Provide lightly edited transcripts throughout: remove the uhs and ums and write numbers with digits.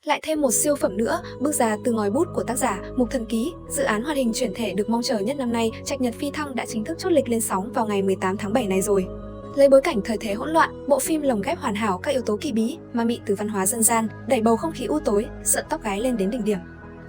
Lại thêm một siêu phẩm nữa, bước ra từ ngòi bút của tác giả Mục Thần Ký, dự án hoạt hình chuyển thể được mong chờ nhất năm nay, Trạch Nhật Phi Thăng đã chính thức chốt lịch lên sóng vào ngày 18 tháng 7 này rồi. Lấy bối cảnh thời thế hỗn loạn, bộ phim lồng ghép hoàn hảo các yếu tố kỳ bí, ma mị từ văn hóa dân gian, đẩy bầu không khí u tối, giận tóc gái lên đến đỉnh điểm.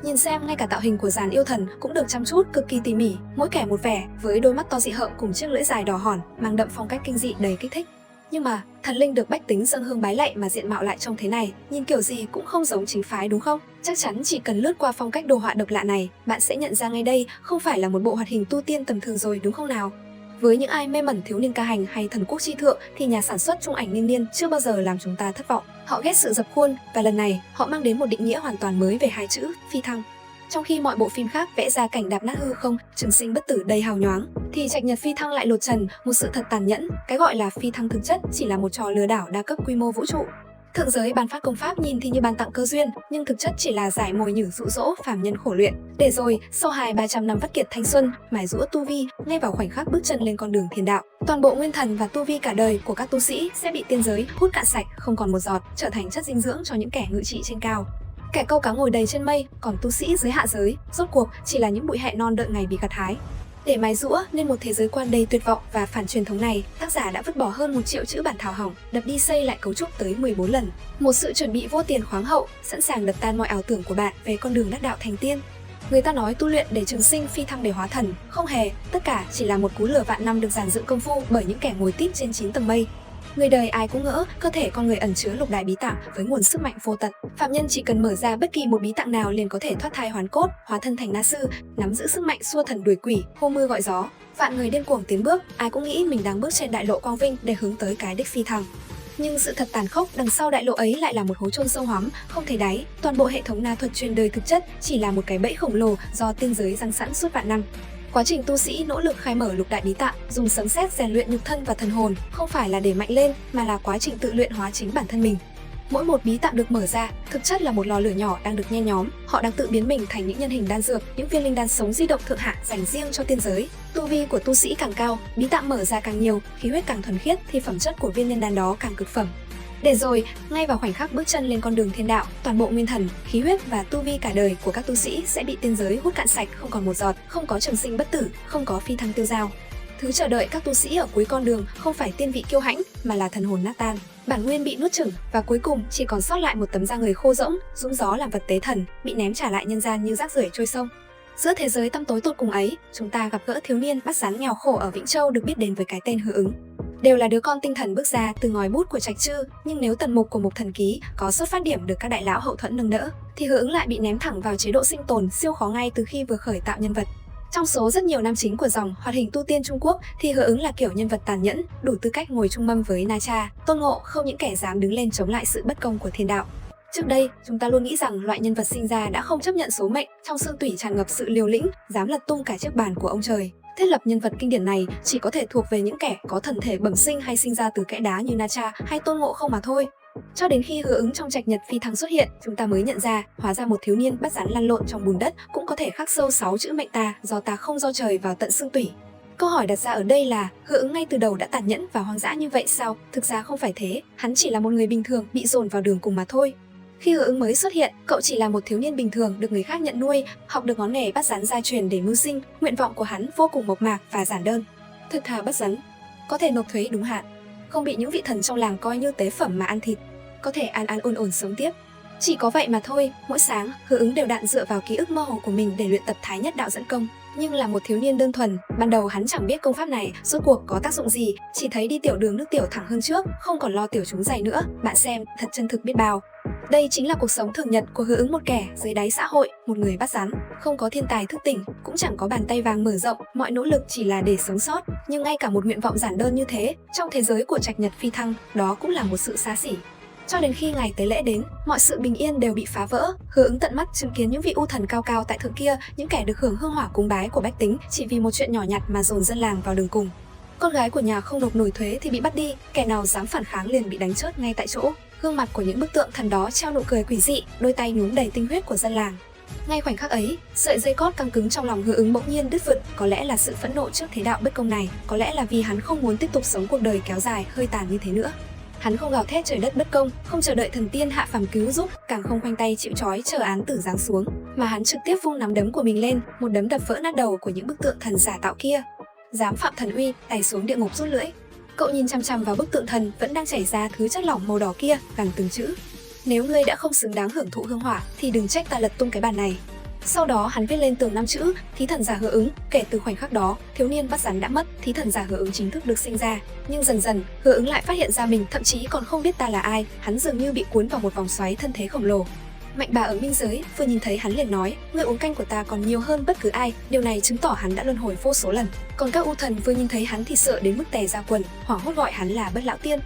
Nhìn xem, ngay cả tạo hình của dàn yêu thần cũng được chăm chút cực kỳ tỉ mỉ, mỗi kẻ một vẻ, với đôi mắt to dị hợm cùng chiếc lưỡi dài đỏ hòn, mang đậm phong cách kinh dị đầy kích thích. Nhưng mà, thần linh được bách tính dâng hương bái lạy mà diện mạo lại trông thế này, nhìn kiểu gì cũng không giống chính phái đúng không? Chắc chắn chỉ cần lướt qua phong cách đồ họa độc lạ này, bạn sẽ nhận ra ngay đây không phải là một bộ hoạt hình tu tiên tầm thường rồi đúng không nào? Với những ai mê mẩn thiếu niên ca hành hay thần quốc chi thượng thì nhà sản xuất Trung Ảnh Niên Niên chưa bao giờ làm chúng ta thất vọng. Họ ghét sự dập khuôn và lần này họ mang đến một định nghĩa hoàn toàn mới về hai chữ phi thăng. Trong khi mọi bộ phim khác vẽ ra cảnh đạp nát hư không, trường sinh bất tử đầy hào nhoáng, thì Trạch Nhật Phi Thăng lại lột trần một sự thật tàn nhẫn. Cái gọi là phi thăng thực chất chỉ là một trò lừa đảo đa cấp quy mô vũ trụ. Thượng giới ban phát công pháp nhìn thì như ban tặng cơ duyên, nhưng thực chất chỉ là giải mồi nhử dụ dỗ phàm nhân khổ luyện. Để rồi, sau 200-300 năm vắt kiệt thanh xuân, mài giũa tu vi, ngay vào khoảnh khắc bước chân lên con đường thiên đạo, toàn bộ nguyên thần và tu vi cả đời của các tu sĩ sẽ bị tiên giới hút cạn sạch, không còn một giọt, trở thành chất dinh dưỡng cho những kẻ ngự trị trên cao. Kẻ câu cá ngồi đầy trên mây, còn tu sĩ dưới hạ giới, rốt cuộc chỉ là những bụi hẹ non đợi ngày bị gặt hái. Để mài giũa nên một thế giới quan đầy tuyệt vọng và phản truyền thống này, tác giả đã vứt bỏ hơn 1 triệu chữ bản thảo hỏng, đập đi xây lại cấu trúc tới 14 lần. Một sự chuẩn bị vô tiền khoáng hậu, sẵn sàng đập tan mọi ảo tưởng của bạn về con đường đắc đạo thành tiên. Người ta nói tu luyện để trường sinh, phi thăng để hóa thần, không hề, tất cả chỉ là một cú lừa vạn năm được dàn dựng công phu bởi những kẻ ngồi tít trên 9 tầng mây. Người đời ai cũng ngỡ cơ thể con người ẩn chứa lục đại bí tạng với nguồn sức mạnh vô tận. Phạm nhân chỉ cần mở ra bất kỳ một bí tạng nào liền có thể thoát thai hoán cốt, hóa thân thành na sư, nắm giữ sức mạnh xua thần đuổi quỷ, hô mưa gọi gió. Vạn người điên cuồng tiến bước, ai cũng nghĩ mình đang bước trên đại lộ quang vinh để hướng tới cái đích phi thăng. Nhưng sự thật tàn khốc đằng sau đại lộ ấy lại là một hố chôn sâu hoắm, không thấy đáy. Toàn bộ hệ thống na thuật truyền đời thực chất chỉ là một cái bẫy khổng lồ do tiên giới giăng sẵn suốt vạn năm. Quá trình tu sĩ nỗ lực khai mở lục đại bí tạng, dùng sấm sét rèn luyện nhục thân và thần hồn, không phải là để mạnh lên, mà là quá trình tự luyện hóa chính bản thân mình. Mỗi một bí tạng được mở ra, thực chất là một lò lửa nhỏ đang được nhen nhóm. Họ đang tự biến mình thành những nhân hình đan dược, những viên linh đan sống di động thượng hạng dành riêng cho tiên giới. Tu vi của tu sĩ càng cao, bí tạng mở ra càng nhiều, khí huyết càng thuần khiết thì phẩm chất của viên nhân đan đó càng cực phẩm. Để rồi, ngay vào khoảnh khắc bước chân lên con đường thiên đạo, toàn bộ nguyên thần, khí huyết và tu vi cả đời của các tu sĩ sẽ bị tiên giới hút cạn sạch, không còn một giọt, không có trường sinh bất tử, không có phi thăng tiêu dao. Thứ chờ đợi các tu sĩ ở cuối con đường không phải tiên vị kiêu hãnh, mà là thần hồn nát tan, bản nguyên bị nuốt chửng và cuối cùng chỉ còn sót lại một tấm da người khô rỗng, rũng gió làm vật tế thần, bị ném trả lại nhân gian như rác rưởi trôi sông. Giữa thế giới tăm tối tột cùng ấy, chúng ta gặp gỡ thiếu niên bắt rắn nghèo khổ ở Vĩnh Châu được biết đến với cái tên Hư Ứng. Đều là đứa con tinh thần bước ra từ ngòi bút của Trạch Trư, nhưng nếu tần mục của Mục Thần Ký có xuất phát điểm được các đại lão hậu thuẫn nâng đỡ, thì Hư Ứng lại bị ném thẳng vào chế độ sinh tồn siêu khó ngay từ khi vừa khởi tạo nhân vật. Trong số rất nhiều nam chính của dòng hoạt hình tu tiên Trung Quốc thì Hư Ứng là kiểu nhân vật tàn nhẫn, đủ tư cách ngồi chung mâm với Na Cha, Tôn Ngộ, không những kẻ dám đứng lên chống lại sự bất công của thiên đạo. Trước đây, chúng ta luôn nghĩ rằng loại nhân vật sinh ra đã không chấp nhận số mệnh, trong xương tủy tràn ngập sự liều lĩnh, dám lật tung cả chiếc bàn của ông trời. Thiết lập nhân vật kinh điển này chỉ có thể thuộc về những kẻ có thần thể bẩm sinh hay sinh ra từ kẽ đá như Na Cha hay Tôn Ngộ không mà thôi. Cho đến khi Hư Ứng trong Trạch Nhật Phi Thăng xuất hiện, chúng ta mới nhận ra, hóa ra một thiếu niên bắt rắn lăn lộn trong bùn đất cũng có thể khắc sâu 6 chữ mệnh ta, do ta không do trời vào tận xương tủy. Câu hỏi đặt ra ở đây là, Hư Ứng ngay từ đầu đã tàn nhẫn và hoang dã như vậy sao? Thực ra không phải thế, hắn chỉ là một người bình thường bị dồn vào đường cùng mà thôi. Khi Hư Ứng mới xuất hiện, cậu chỉ là một thiếu niên bình thường được người khác nhận nuôi, học được ngón nghề bắt rắn gia truyền để mưu sinh. Nguyện vọng của hắn vô cùng mộc mạc và giản đơn: thật thà bắt rắn, có thể nộp thuế đúng hạn, không bị những vị thần trong làng coi như tế phẩm mà ăn thịt, có thể an an ổn ổn sống tiếp. Chỉ có vậy mà thôi. Mỗi sáng, Hư Ứng đều đặn dựa vào ký ức mơ hồ của mình để luyện tập Thái Nhất Đạo Dẫn Công. Nhưng là một thiếu niên đơn thuần, ban đầu hắn chẳng biết công pháp này rốt cuộc có tác dụng gì, chỉ thấy đi tiểu đường nước tiểu thẳng hơn trước, không còn lo tiểu chúng dày nữa. Bạn xem, thật chân thực biết bao. Đây chính là cuộc sống thường nhật của Hư Ứng, một kẻ dưới đáy xã hội, một người bắt rắn, không có thiên tài thức tỉnh, cũng chẳng có bàn tay vàng mở rộng, mọi nỗ lực chỉ là để sống sót. Nhưng ngay cả một nguyện vọng giản đơn như thế, trong thế giới của Trạch Nhật Phi Thăng, đó cũng là một sự xa xỉ. Cho đến khi ngày tế lễ đến, mọi sự bình yên đều bị phá vỡ. Hư Ứng tận mắt chứng kiến những vị u thần cao cao tại thượng kia, những kẻ được hưởng hương hỏa cúng bái của bách tính, chỉ vì một chuyện nhỏ nhặt mà dồn dân làng vào đường cùng. Con gái của nhà không nộp nổi thuế thì bị bắt đi, kẻ nào dám phản kháng liền bị đánh chớt ngay tại chỗ. Gương mặt của những bức tượng thần đó treo nụ cười quỷ dị, đôi tay nhuốm đầy tinh huyết của dân làng. Ngay khoảnh khắc ấy, sợi dây cót căng cứng trong lòng Hư Ứng bỗng nhiên đứt vựng, có lẽ là sự phẫn nộ trước thế đạo bất công này, có lẽ là vì hắn không muốn tiếp tục sống cuộc đời kéo dài hơi tàn như thế nữa. Hắn không gào thét trời đất bất công, không chờ đợi thần tiên hạ phàm cứu giúp, càng không khoanh tay chịu trói chờ án tử giáng xuống, mà hắn trực tiếp vung nắm đấm của mình lên, một đấm đập vỡ nát đầu của những bức tượng thần giả tạo kia. Dám phạm thần uy, đày xuống địa ngục rút lưỡi. Cậu nhìn chằm chằm vào bức tượng thần vẫn đang chảy ra thứ chất lỏng màu đỏ kia, gằn từng chữ. Nếu ngươi đã không xứng đáng hưởng thụ hương hỏa, thì đừng trách ta lật tung cái bàn này. Sau đó hắn viết lên tường 5 chữ, thí thần giả Hứa Ứng. Kể từ khoảnh khắc đó, thiếu niên bắt rắn đã mất, thí thần giả Hứa Ứng chính thức được sinh ra. Nhưng dần dần, Hứa Ứng lại phát hiện ra mình thậm chí còn không biết ta là ai, hắn dường như bị cuốn vào một vòng xoáy thân thế khổng lồ. Mạnh bà ở minh giới vừa nhìn thấy hắn liền nói, người uống canh của ta còn nhiều hơn bất cứ ai, điều này chứng tỏ hắn đã luân hồi vô số lần. Còn các u thần vừa nhìn thấy hắn thì sợ đến mức tè ra quần, hoảng hốt gọi hắn là Bất Lão Tiên.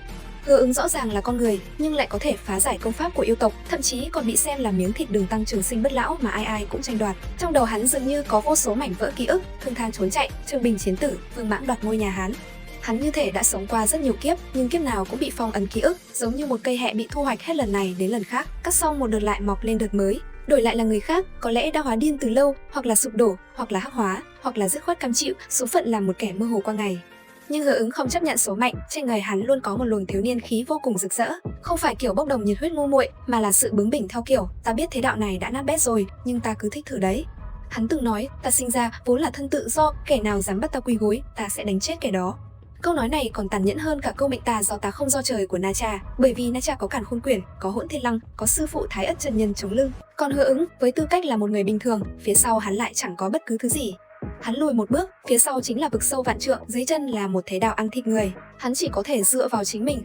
Hứa Ứng rõ ràng là con người, nhưng lại có thể phá giải công pháp của yêu tộc, thậm chí còn bị xem là miếng thịt đường tăng trường sinh bất lão mà ai ai cũng tranh đoạt. Trong đầu hắn dường như có vô số mảnh vỡ ký ức, thương thang trốn chạy, Trương Bình chiến tử, Vương Mãng đoạt ngôi nhà Hán. Hắn như thể đã sống qua rất nhiều kiếp, nhưng kiếp nào cũng bị phong ấn ký ức, giống như một cây hẹ bị thu hoạch hết lần này đến lần khác, cắt xong một đợt lại mọc lên đợt mới. Đổi lại là người khác, có lẽ đã hóa điên từ lâu, hoặc là sụp đổ, hoặc là hắc hóa, hoặc là dứt khoát cam chịu, số phận làm một kẻ mơ hồ qua ngày. Nhưng Hứa Ứng không chấp nhận số mệnh, trên người hắn luôn có một luồng thiếu niên khí vô cùng rực rỡ, không phải kiểu bốc đồng nhiệt huyết ngu muội, mà là sự bướng bỉnh theo kiểu, ta biết thế đạo này đã nát bét rồi, nhưng ta cứ thích thử đấy. Hắn từng nói, ta sinh ra vốn là thân tự do, kẻ nào dám bắt ta quỳ gối, ta sẽ đánh chết kẻ đó. Câu nói này còn tàn nhẫn hơn cả câu mệnh ta do ta không do trời của Na Cha, bởi vì Na Cha có Càn Khôn Quyển, có Hỗn Thiên Lăng, có sư phụ Thái Ất chân nhân chống lưng. Còn Hứa Ứng, với tư cách là một người bình thường, phía sau hắn lại chẳng có bất cứ thứ gì. Hắn lùi một bước, phía sau chính là vực sâu vạn trượng, dưới chân là một thế đạo ăn thịt người. Hắn chỉ có thể dựa vào chính mình,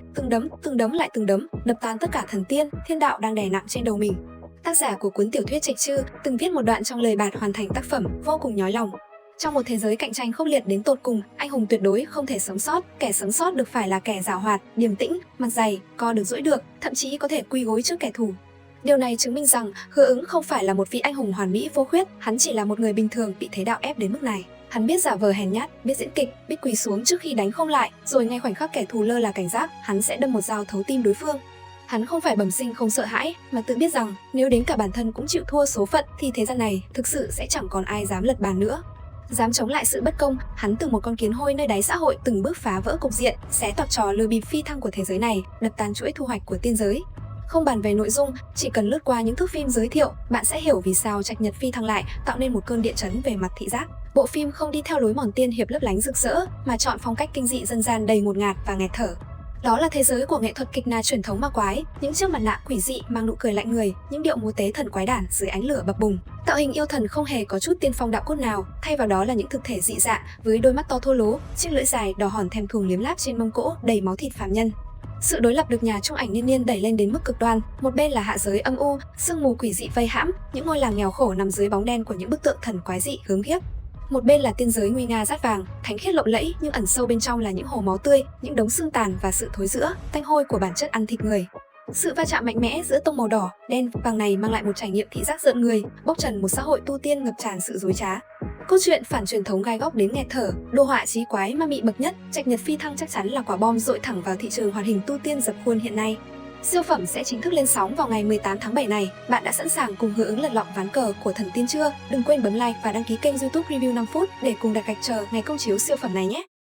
từng đấm lại từng đấm, đập tan tất cả thần tiên, thiên đạo đang đè nặng trên đầu mình. Tác giả của cuốn tiểu thuyết Trạch Trư từng viết một đoạn trong lời bạt hoàn thành tác phẩm, vô cùng nhói lòng. Trong một thế giới cạnh tranh khốc liệt đến tột cùng, anh hùng tuyệt đối không thể sống sót, kẻ sống sót được phải là kẻ giàu hoạt, điềm tĩnh, mặt dày, co được duỗi được, thậm chí có thể quỳ gối trước kẻ thù. Điều này chứng minh rằng Hứa Ứng không phải là một vị anh hùng hoàn mỹ vô khuyết, hắn chỉ là một người bình thường bị thế đạo ép đến mức này. Hắn biết giả vờ hèn nhát, biết diễn kịch, biết quỳ xuống trước khi đánh không lại, rồi ngay khoảnh khắc kẻ thù lơ là cảnh giác, hắn sẽ đâm một dao thấu tim đối phương. Hắn không phải bẩm sinh không sợ hãi, mà tự biết rằng nếu đến cả bản thân cũng chịu thua số phận thì thế gian này thực sự sẽ chẳng còn ai dám lật bàn nữa. Dám chống lại sự bất công, hắn từ một con kiến hôi nơi đáy xã hội từng bước phá vỡ cục diện, xé toạc trò lừa bịp phi thăng của thế giới này, đập tan chuỗi thu hoạch của tiên giới. Không bàn về nội dung, chỉ cần lướt qua những thước phim giới thiệu, bạn sẽ hiểu vì sao Trạch Nhật phi thăng lại tạo nên một cơn địa chấn về mặt thị giác. Bộ phim không đi theo lối mòn tiên hiệp lấp lánh rực rỡ, mà chọn phong cách kinh dị dân gian đầy ngột ngạt và nghẹt thở. Đó là thế giới của nghệ thuật kịch na truyền thống ma quái, những chiếc mặt nạ quỷ dị mang nụ cười lạnh người, những điệu múa tế thần quái đản dưới ánh lửa bập bùng. Tạo hình yêu thần không hề có chút tiên phong đạo cốt nào, thay vào đó là những thực thể dị dạng với đôi mắt to thô lố, chiếc lưỡi dài đỏ hòn thèm thuồng liếm láp trên mông cỗ đầy máu thịt phàm nhân. Sự đối lập được nhà Trung Ảnh Niên Niên đẩy lên đến mức cực đoan, một bên là hạ giới âm u, sương mù quỷ dị vây hãm, những ngôi làng nghèo khổ nằm dưới bóng đen của những bức tượng thần quái dị hướng khiếp. Một bên là tiên giới nguy nga rát vàng, thánh khiết lộng lẫy nhưng ẩn sâu bên trong là những hồ máu tươi, những đống xương tàn và sự thối rữa, tanh hôi của bản chất ăn thịt người. Sự va chạm mạnh mẽ giữa tông màu đỏ, đen, vàng này mang lại một trải nghiệm thị giác rợn người, bóc trần một xã hội tu tiên ngập tràn sự dối trá. Câu chuyện phản truyền thống gai góc đến nghẹt thở, đồ họa chí quái ma mị bậc nhất, Trạch Nhật phi thăng chắc chắn là quả bom dội thẳng vào thị trường hoạt hình tu tiên dập khuôn hiện nay. Siêu phẩm sẽ chính thức lên sóng vào ngày 18 tháng 7 này. Bạn đã sẵn sàng cùng Hứa Ứng lật lọng ván cờ của thần tiên chưa? Đừng quên bấm like và đăng ký kênh YouTube Review 5 phút để cùng đặt gạch chờ ngày công chiếu siêu phẩm này nhé.